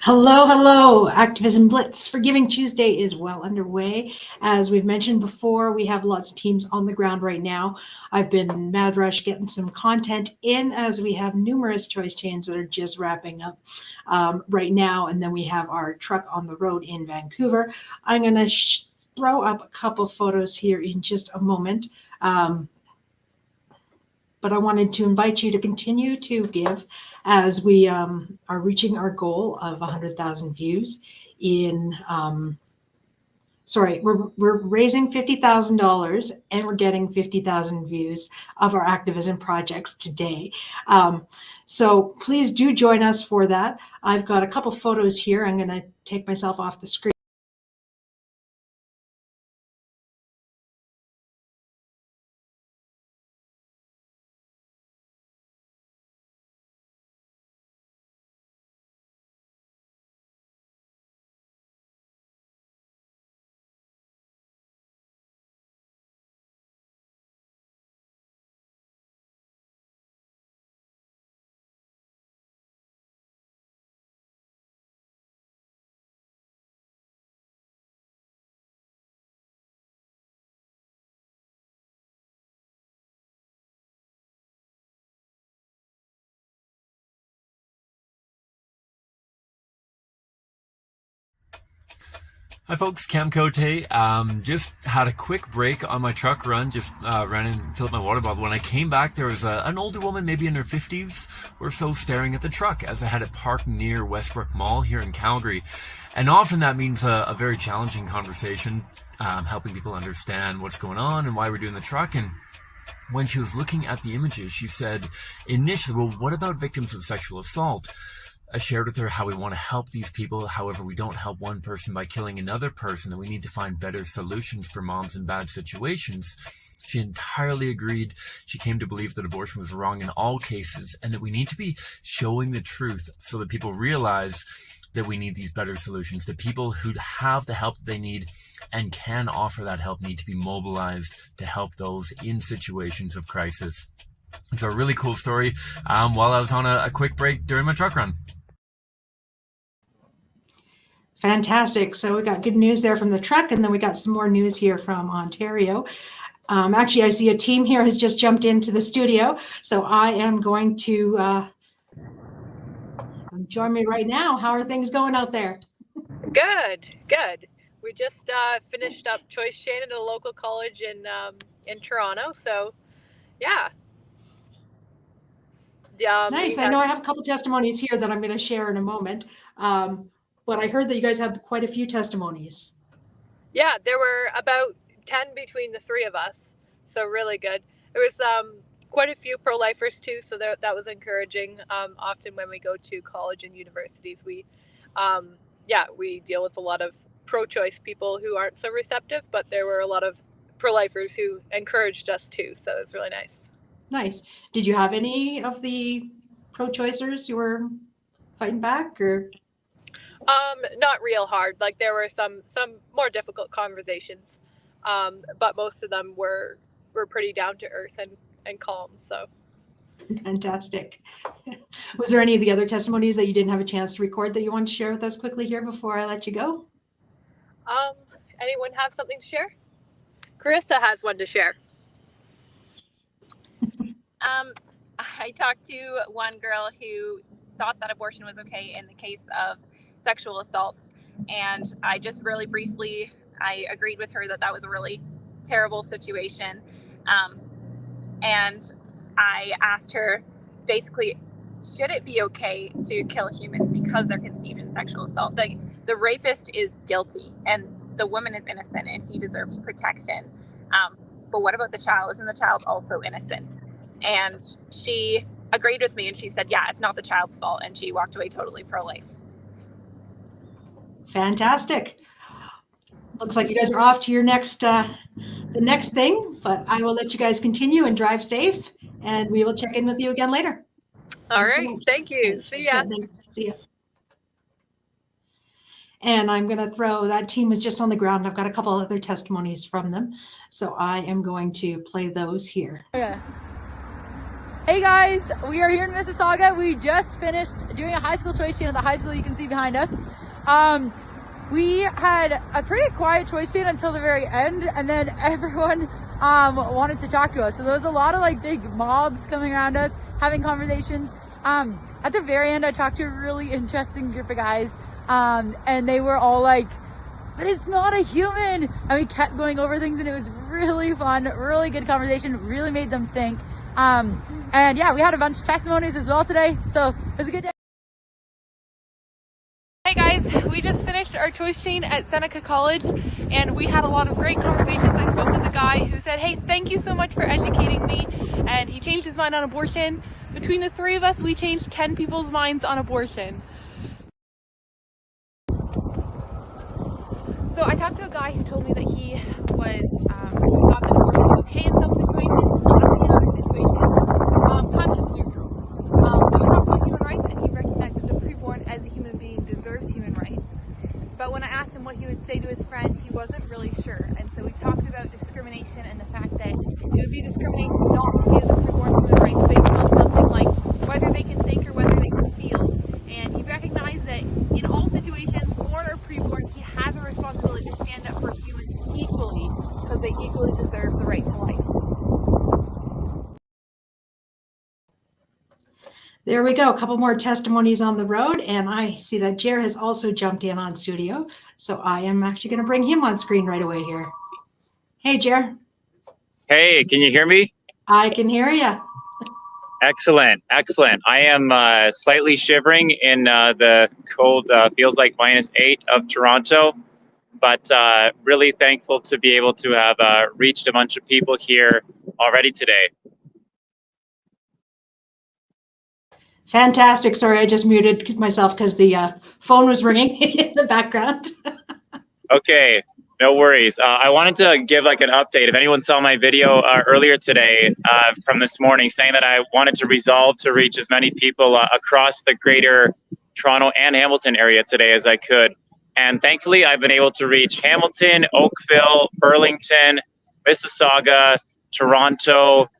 Hello, hello. Activism Blitz for Giving Tuesday is well underway. As we've mentioned before, we have lots of teams on the ground right now. I've been mad rush getting some content in as we have numerous choice chains that are just wrapping up right now. And then we have our truck on the road in Vancouver. I'm going to throw up a couple photos here in just a moment. But I wanted to invite you to continue to give as we are reaching our goal of 100,000 views in, we're raising $50,000 and we're getting 50,000 views of our activism projects today. So please do join us for that. I've got a couple photos here. I'm going to take myself off the screen. Hi folks, Cam Cote. Just had a quick break on my truck run, just ran and filled up my water bottle. When I came back, there was an older woman, maybe in her 50s or so, staring at the truck as I had it parked near Westbrook Mall here in Calgary. And often that means a very challenging conversation, helping people understand what's going on and why we're doing the truck. And when she was looking at the images, she said initially, well, what about victims of sexual assault? I shared with her how we want to help these people. However, we don't help one person by killing another person, and we need to find better solutions for moms in bad situations. She entirely agreed. She came to believe that abortion was wrong in all cases and that we need to be showing the truth so that people realize that we need these better solutions. The people who have the help that they need and can offer that help need to be mobilized to help those in situations of crisis. It's a really cool story while I was on a quick break during my truck run. Fantastic. So we got good news there from the truck, and then we got some more news here from Ontario. Actually, I see a team here has just jumped into the studio, so I am going to join me right now. How are things going out there? Good. We just finished up choice chain at a local college in Toronto, so yeah. Nice. I know I have a couple testimonies here that I'm going to share in a moment. But I heard that you guys had quite a few testimonies. Yeah, there were about 10 between the three of us, so really good. There was quite a few pro-lifers too, so that was encouraging. Often when we go to college and universities, we deal with a lot of pro-choice people who aren't so receptive, but there were a lot of pro-lifers who encouraged us too, so it was really nice. Nice. Did you have any of the pro-choicers who were fighting back, or? Not real hard. Like there were some more difficult conversations, but most of them were pretty down to earth and calm. So fantastic. Was there any of the other testimonies that you didn't have a chance to record that you want to share with us quickly here before I let you go? Anyone have something to share? Carissa has one to share. I talked to one girl who thought that abortion was okay in the case of sexual assault, and I just really briefly, I agreed with her that was a really terrible situation, and I asked her basically, should it be okay to kill humans because they're conceived in sexual assault? The rapist is guilty and the woman is innocent and he deserves protection, but what about the child? Isn't the child also innocent? And she agreed with me and she said, yeah, it's not the child's fault, and she walked away totally pro-life. Fantastic. Looks like you guys are off to your the next thing, but I will let you guys continue and drive safe, and we will check in with you again later. All right. Thank you. See ya. Yeah, see ya. And I'm going to throw, that team was just on the ground. I've got a couple other testimonies from them, so I am going to play those here. Yeah. Hey guys, we are here in Mississauga. We just finished doing a high school choice chain at the high school you can see behind us. We had a pretty quiet choice chain until the very end, and then everyone wanted to talk to us. So there was a lot of like big mobs coming around us, having conversations. At the very end, I talked to a really interesting group of guys, and they were all like, but it's not a human. And we kept going over things, and it was really fun, really good conversation, really made them think. And yeah, we had a bunch of testimonies as well today, so it was a good day. Hey guys, we just finished our choice chain at Seneca College, and we had a lot of great conversations. I spoke with a guy who said, hey, thank you so much for educating me, and he changed his mind on abortion. Between the three of us, we changed 10 people's minds on abortion. So I talked to a guy who told me that he thought that abortion was okay in some situations, not okay in other situations, kind of neutral. So we talked about human rights, and he recognized that the preborn as a human being deserves human rights. But when I asked him what he would say to his friend, he wasn't really sure. And so we talked about discrimination and the fact that it would be discrimination not to give the preborn human rights based on something like whether they can think or whether they can feel. And he recognized that in all situations, born or preborn, he has a responsibility to stand up for humans equally, because they equally deserve the right to life. There we go. A couple more testimonies on the road, and I see that Jer has also jumped in on studio. So I am actually going to bring him on screen right away here. Hey, Jer. Hey, can you hear me? I can hear you. Excellent, excellent. I am slightly shivering in the cold, feels like -8 of Toronto, but really thankful to be able to have reached a bunch of people here already today. Fantastic. Sorry, I just muted myself because the phone was ringing in the background. Okay, no worries. I wanted to give like an update. If anyone saw my video earlier today from this morning saying that I wanted to resolve to reach as many people across the greater Toronto and Hamilton area today as I could. And thankfully, I've been able to reach Hamilton, Oakville, Burlington, Mississauga, Toronto,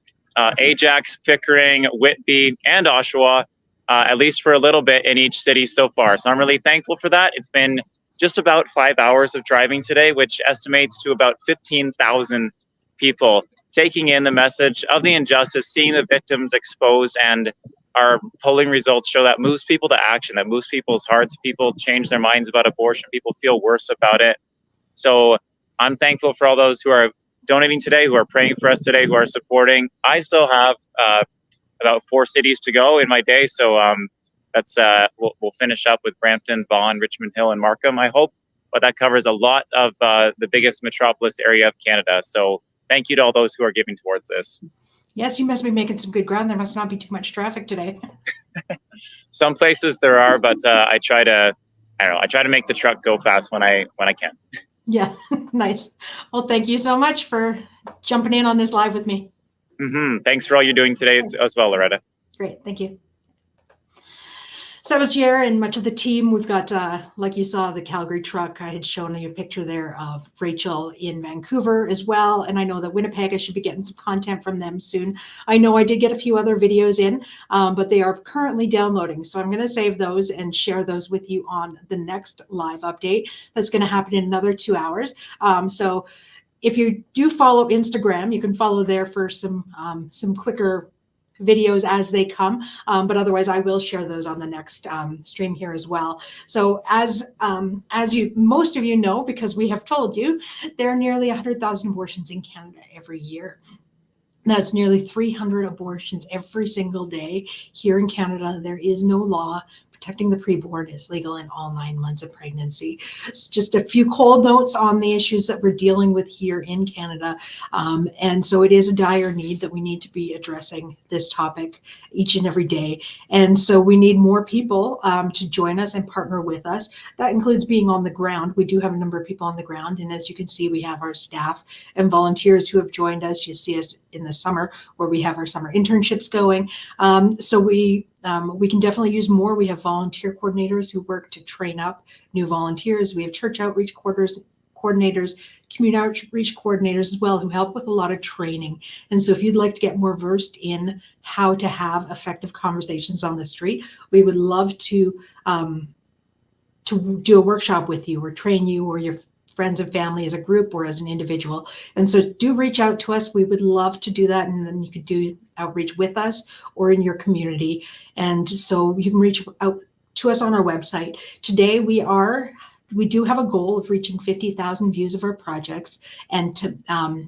Ajax, Pickering, Whitby, and Oshawa, at least for a little bit in each city so far. So I'm really thankful for that. It's been just about 5 hours of driving today, which estimates to about 15,000 people taking in the message of the injustice, seeing the victims exposed, and our polling results show that moves people to action, that moves people's hearts. People change their minds about abortion. People feel worse about it. So I'm thankful for all those who are donating today, who are praying for us today, who are supporting. I still have about 4 cities to go in my day, so that's we'll finish up with Brampton, Vaughan, Richmond Hill, and Markham, I hope. But that covers a lot of the biggest metropolis area of Canada. So thank you to all those who are giving towards this. Yes, you must be making some good ground. There must not be too much traffic today. Some places there are, but I try to make the truck go fast when I can. Yeah, nice. Well, thank you so much for jumping in on this live with me. Thanks for all you're doing today as well, Loretta. Great, thank you. So that was Jer and much of the team. We've got, like you saw, the Calgary truck. I had shown you a picture there of Rachel in Vancouver as well. And I know that Winnipeg, I should be getting some content from them soon. I know I did get a few other videos in, but they are currently downloading. So I'm going to save those and share those with you on the next live update. That's going to happen in another 2 hours. So if you do follow Instagram, you can follow there for some quicker videos as they come, but otherwise I will share those on the next stream here as well. So as most of you know, because we have told you, there are nearly 100,000 abortions in Canada every year. That's nearly 300 abortions every single day here in Canada. There is no law protecting the preborn. Is legal in all 9 months of pregnancy. It's just a few cold notes on the issues that we're dealing with here in Canada. And so it is a dire need that we need to be addressing this topic each and every day. And so we need more people to join us and partner with us. That includes being on the ground. We do have a number of people on the ground. And as you can see, we have our staff and volunteers who have joined us. You see us in the summer where we have our summer internships going. So we can definitely use more. We have volunteer coordinators who work to train up new volunteers. We have church outreach coordinators, community outreach coordinators as well, who help with a lot of training. And so if you'd like to get more versed in how to have effective conversations on the street, we would love to do a workshop with you or train you or your friends and family as a group or as an individual. And so do reach out to us. We would love to do that. And then you could do outreach with us or in your community. And so you can reach out to us on our website. Today we do have a goal of reaching 50,000 views of our projects, and to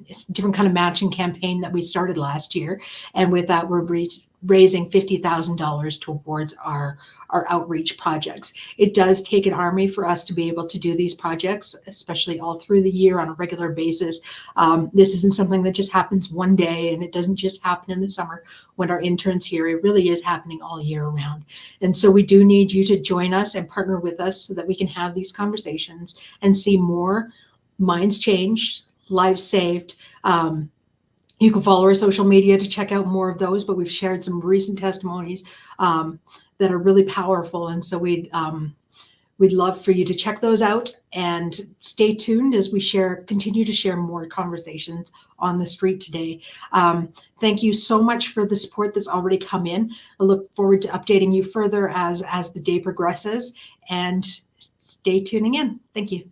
it's a different kind of matching campaign that we started last year. And with that, we're raising $50,000 towards our outreach projects. It does take an army for us to be able to do these projects, especially all through the year on a regular basis. This isn't something that just happens one day, and it doesn't just happen in the summer when our interns here. It really is happening all year round. And so we do need you to join us and partner with us so that we can have these conversations and see more minds changed, lives saved. You can follow our social media to check out more of those, but we've shared some recent testimonies that are really powerful. And so we'd love for you to check those out and stay tuned as we continue to share more conversations on the street today. Thank you so much for the support that's already come in. I look forward to updating you further as the day progresses, and stay tuning in. Thank you.